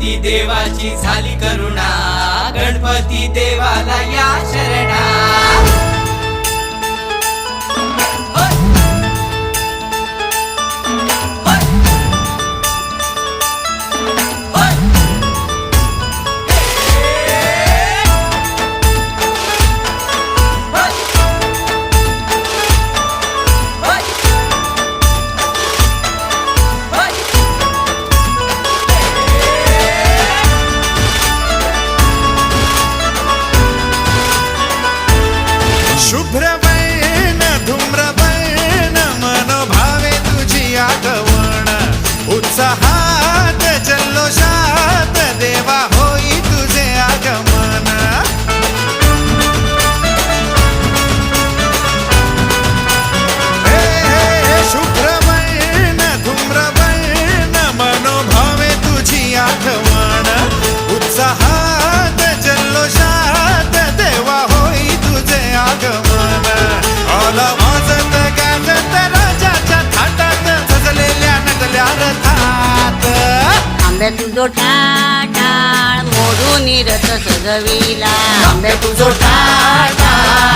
गणपती देवाची झाली करुणा, गणपती देवाला या शरणा। शुभ्रवर्ण धूम्रवर्ण मनोभावे तुझी आगमन, उत्साहात जल्लोषात देवा होई तुझे आगमन। हे शुभ्रवर्ण धूम्रवर्ण मनोभावे तुझी आगमन, उत्साहात जल्लोषात देवा होई तुझे आगमन। आला वाजत गाजत राजाच्या थाटात, सजलेल्या नटल्या रथात। आंब्या तुझो टाळ मोडून रथ सजविला, आंबे तुझो टाळ